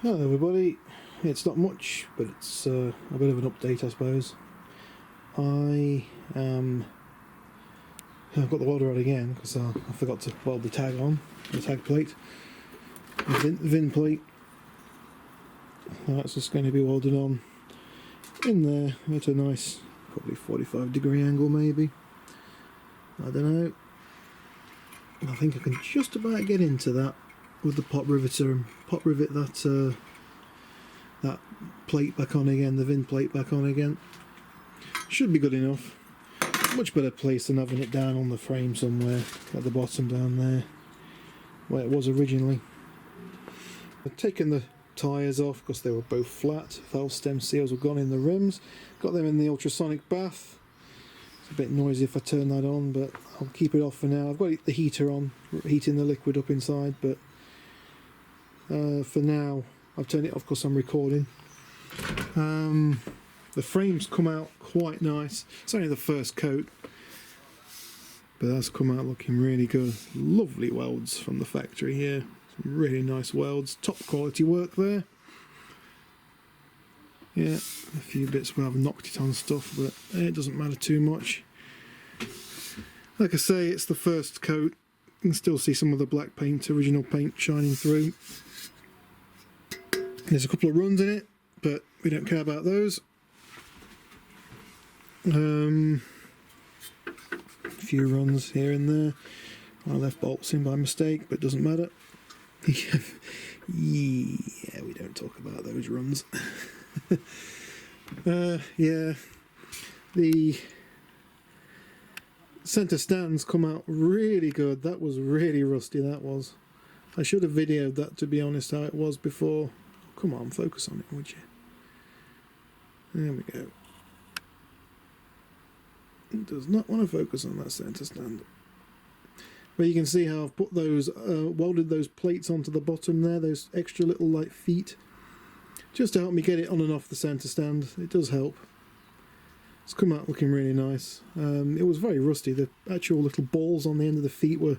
Hello everybody, it's not much, but it's a bit of an update I suppose. I've got the welder out again because I forgot to weld the tag on, the tag plate, the VIN plate. That's just going to be welded on in there at a nice, probably 45-degree angle maybe. I don't know. I think I can just about get into that with the pot riveter and pot rivet that plate back on again, the VIN plate back on again. Should be good enough. Much better place than having it down on the frame somewhere at the bottom down there where it was originally. I've taken the tyres off because they were both flat. Valve stem seals were gone in the rims. Got them in the ultrasonic bath. It's a bit noisy if I turn that on, but I'll keep it off for now. I've got the heater on, heating the liquid up inside, but for now I've turned it off because I'm recording. The frames come out quite nice. It's only the first coat, but that's come out looking really good. Lovely welds from the factory here. Some really nice welds. Top quality work there. Yeah, a few bits where I've knocked it on stuff, but it doesn't matter too much. Like I say, it's the first coat. You can still see some of the black paint, original paint shining through. There's a couple of runs in it, but we don't care about those. A few runs here and there. I left bolts in by mistake, but it doesn't matter. Yeah, we don't talk about those runs. Yeah, the centre stands come out really good. That was really rusty, that was. I should have videoed that, to be honest, how it was before. Come on, focus on it, would you? There we go. It does not want to focus on that centre stand. But you can see how I've put those, welded those plates onto the bottom there, those extra little like feet, just to help me get it on and off the centre stand. It does help. It's come out looking really nice. It was very rusty. The actual little balls on the end of the feet were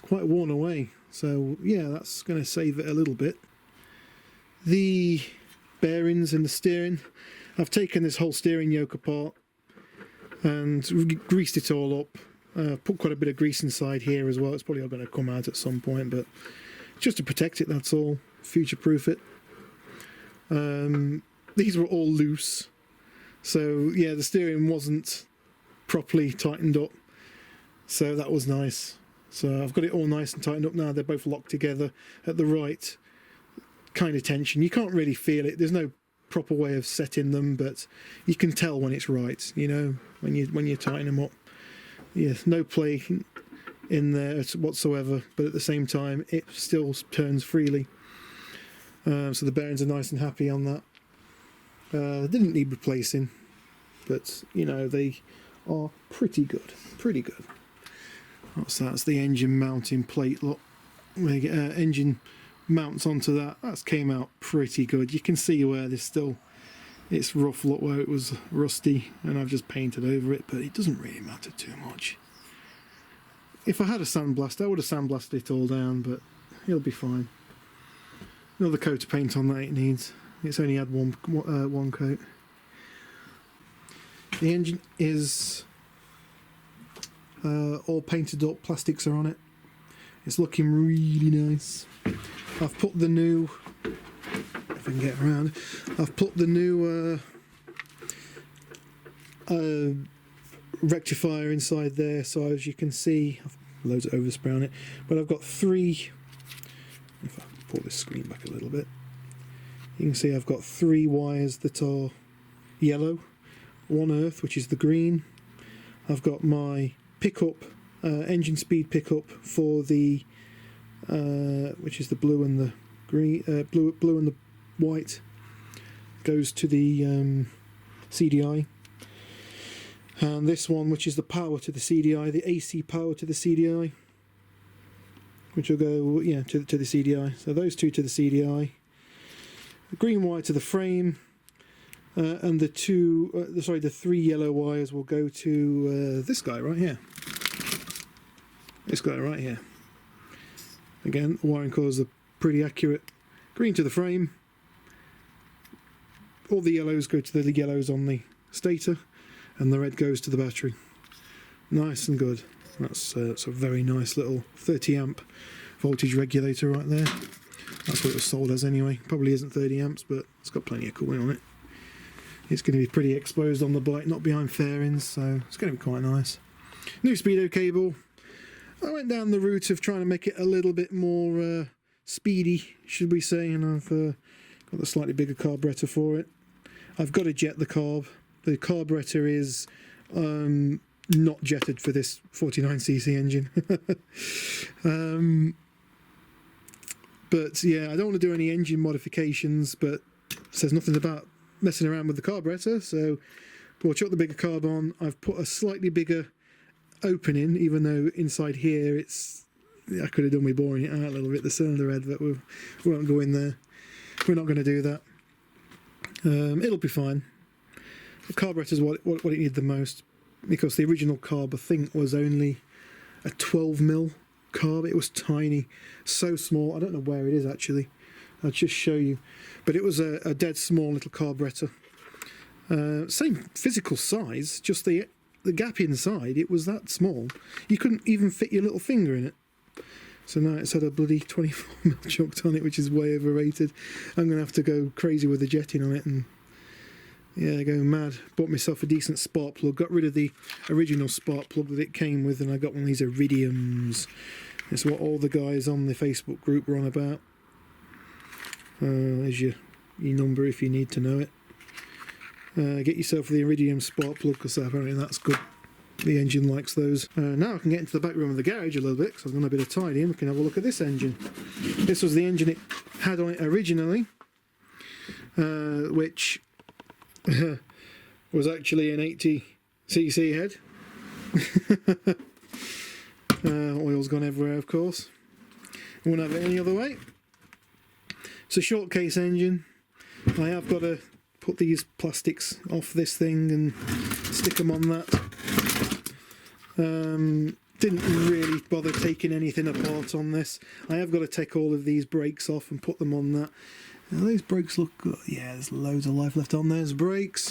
quite worn away. So yeah, that's going to save it a little bit. The bearings in the steering, I've taken this whole steering yoke apart and greased it all up. Put quite a bit of grease inside here as well. It's probably all going to come out at some point, but just to protect it, that's all. Future-proof it. These were all loose, so yeah, the steering wasn't properly tightened up, so that was nice. So I've got it all nice and tightened up now. They're both locked together at the right kind of tension. You can't really feel it. There's no proper way of setting them, but you can tell when it's right, you know, when you tighten them up. Yes, no play in there whatsoever, but at the same time it still turns freely. So the bearings are nice and happy on that. They didn't need replacing, but you know, they are pretty good. Pretty good. What's that? That's the engine mounting plate. Look, we get engine mounts onto that. That's came out pretty good. You can see where there's still, it's rough, look where it was rusty, and I've just painted over it, but it doesn't really matter too much. If I had a sandblast, I would have sandblasted it all down, but it'll be fine. Another coat of paint on that it needs. It's only had one coat. The engine is all painted up, plastics are on it. It's looking really nice. I've put the new, if I can get around, I've put the new rectifier inside there, so as you can see, I've loads of overspray on it, but I've got three, if I pull this screen back a little bit, you can see I've got three wires that are yellow, one earth, which is the green. I've got my pickup, engine speed pickup for the which is the blue and the green, blue and the white, goes to the CDI, and this one, which is the power to the CDI, the AC power to the CDI, which will go, yeah, to the CDI. So those two to the CDI, the green wire to the frame, and the three yellow wires will go to this guy right here. This guy right here. Again, the wiring colours are pretty accurate. Green to the frame, all the yellows go to the yellows on the stator, and the red goes to the battery. Nice and good. That's a very nice little 30 amp voltage regulator right there. That's what it was sold as anyway. Probably isn't 30 amps, but it's got plenty of cooling on it. It's going to be pretty exposed on the bike, not behind fairings, so it's going to be quite nice. New speedo cable. I went down the route of trying to make it a little bit more speedy, should we say, and I've got the slightly bigger carburetor for it. I've got to jet the carb. The carburetor is not jetted for this 49cc engine. But yeah, I don't want to do any engine modifications, but it says nothing about messing around with the carburetor, so we'll chuck the bigger carb on. I've put a slightly bigger opening, even though inside here I could have done with boring it out a little bit, the cylinder head, but we won't go in there. We're not going to do that. It'll be fine. The carburetor is what it needed the most, because the original carb, I think, was only a 12mm carb. It was tiny, so small. I don't know where it is actually. I'll just show you. But it was a dead small little carburetor. Same physical size, just the gap inside, it was that small. You couldn't even fit your little finger in it. So now it's had a bloody 24mm chucked on it, which is way overrated. I'm going to have to go crazy with the jetting on it and yeah, go mad. Bought myself a decent spark plug. Got rid of the original spark plug that it came with, and I got one of these iridiums. It's what all the guys on the Facebook group were on about. There's your number if you need to know it. Get yourself the iridium spark plug, because apparently that's good. The engine likes those. Now I can get into the back room of the garage a little bit, because I've done a bit of tidying. We can have a look at this engine. This was the engine it had on it originally, which was actually an 80cc head. Oil's gone everywhere, of course. Won't have it any other way. It's a short case engine. I have got to put these plastics off this thing and stick them on that. Didn't really bother taking anything apart on this. I have got to take all of these brakes off and put them on that. Now, these brakes look good. Yeah, there's loads of life left on those brakes.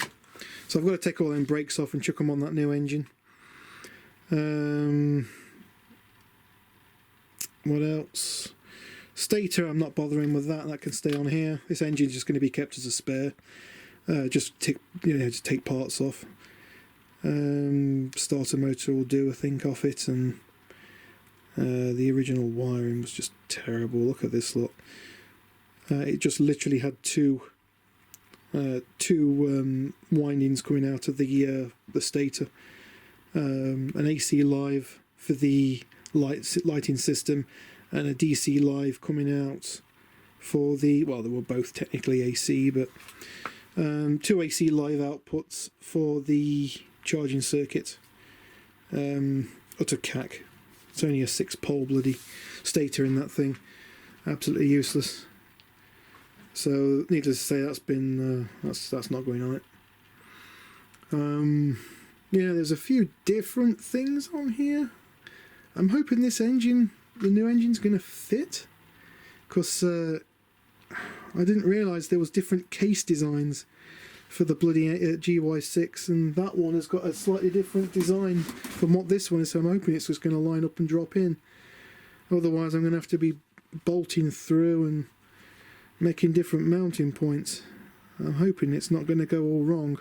So I've got to take all them brakes off and chuck them on that new engine. What else? Stator, I'm not bothering with that. That can stay on here. This engine's just going to be kept as a spare. Just take parts off. Starter motor will do, I think, off it, and the original wiring was just terrible. Look at this lot. It just literally had two windings coming out of the stator. An AC live for the lighting system, and a DC live coming out for the, well, they were both technically AC, but two AC live outputs for the charging circuit. Utter cack. It's only a 6-pole bloody stator in that thing. Absolutely useless. So needless to say, that's been that's not going on it. Yeah, there's a few different things on here. I'm hoping this engine, the new engine's going to fit, because I didn't realise there was different case designs for the bloody GY6, and that one has got a slightly different design from what this one is, so I'm hoping it's just going to line up and drop in. Otherwise I'm going to have to be bolting through and making different mounting points. I'm hoping it's not going to go all wrong.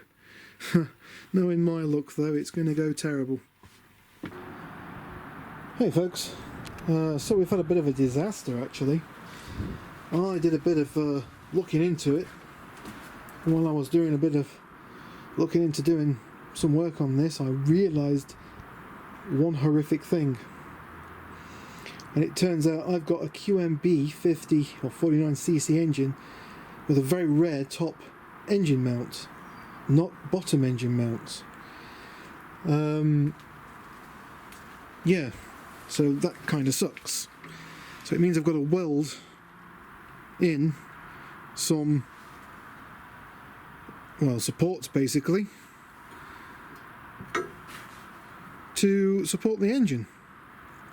Knowing my luck though, it's going to go terrible. Hey folks, so we've had a bit of a disaster actually. I did a bit of looking into it. While I was doing a bit of looking into doing some work on this, I realised one horrific thing. And it turns out I've got a QMB 50 or 49cc engine with a very rare top engine mount, not bottom engine mounts. Yeah, so that kind of sucks. So it means I've got to weld in some, well, supports basically to support the engine,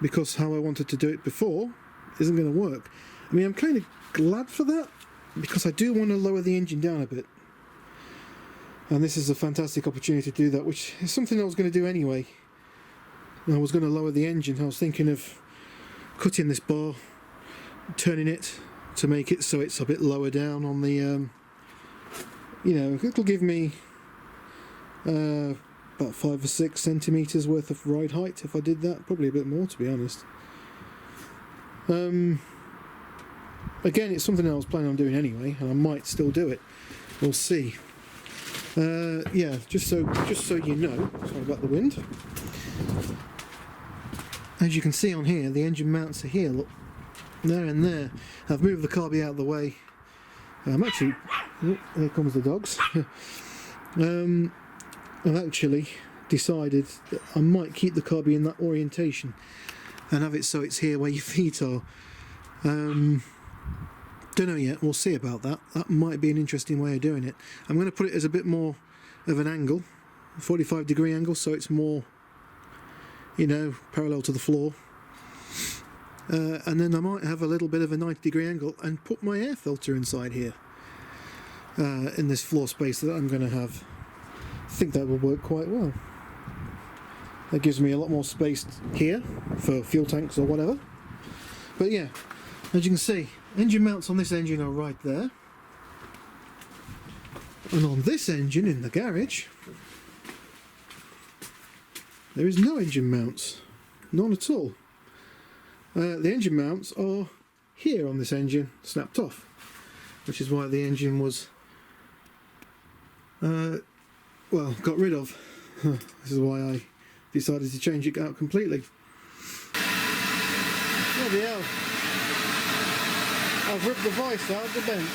because how I wanted to do it before isn't going to work. I mean, I'm kind of glad for that, because I do want to lower the engine down a bit. And this is a fantastic opportunity to do that, which is something I was going to do anyway. I was going to lower the engine. I was thinking of cutting this bar, turning it to make it so it's a bit lower down on the, you know, it'll give me about 5 or 6 centimetres worth of ride height if I did that. Probably a bit more, to be honest. Again, it's something I was planning on doing anyway, and I might still do it. We'll see. Yeah, just so you know, sorry about the wind. As you can see on here, the engine mounts are here, look, there and there. I've moved the carby out of the way. I'm actually, oh, here comes the dogs. I've actually decided that I might keep the carby in that orientation and have it so it's here where your feet are. Don't know yet, we'll see about that. That might be an interesting way of doing it. I'm going to put it as a bit more of an angle, a 45-degree angle, so it's more, you know, parallel to the floor. And then I might have a little bit of a 90-degree angle and put my air filter inside here, in this floor space that I'm going to have. I think that will work quite well. That gives me a lot more space here for fuel tanks or whatever. But yeah, as you can see, engine mounts on this engine are right there. And on this engine in the garage, there is no engine mounts. None at all. The engine mounts are here on this engine, snapped off. Which is why the engine was, well, got rid of. This is why I decided to change it out completely. Bloody hell. I've ripped the vice out of the bench.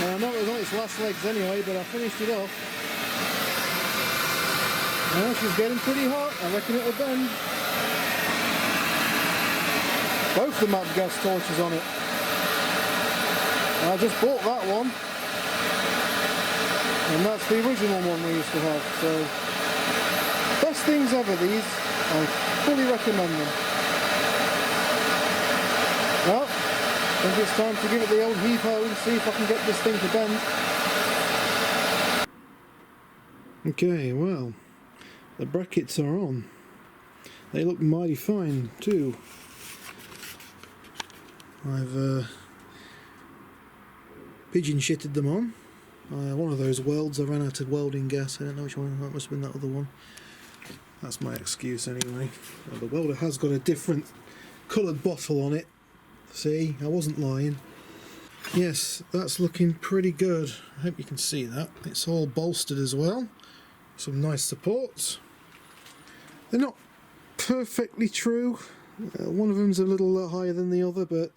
I know it was on its last legs anyway, but I finished it off. Now she's getting pretty hot. I reckon it'll bend. Both the map gas torches on it. I just bought that one. And that's the original one we used to have. So, best things ever, these. I fully recommend them. Well, I think it's time to give it the old heave-ho and see if I can get this thing to bend. Okay, well, the brackets are on. They look mighty fine too. I've pigeon shitted them on. One of those welds, I ran out of welding gas. I don't know which one, that must have been that other one. That's my excuse anyway. Well, the welder has got a different coloured bottle on it. See, I wasn't lying. Yes, that's looking pretty good. I hope you can see that. It's all bolstered as well. Some nice supports. They're not perfectly true. One of them's a little higher than the other, but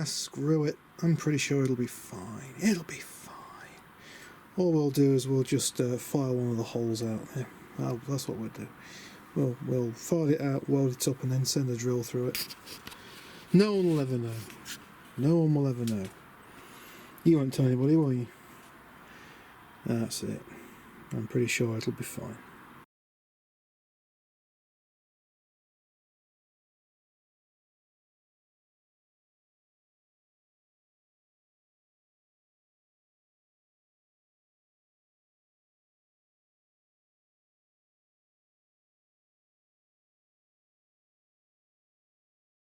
screw it. I'm pretty sure it'll be fine. It'll be fine. All we'll do is we'll just file one of the holes out there. Well, that's what we'll do. We'll file it out, weld it up, and then send a drill through it. No one will ever know. No one will ever know. You won't tell anybody, will you? That's it. I'm pretty sure it'll be fine.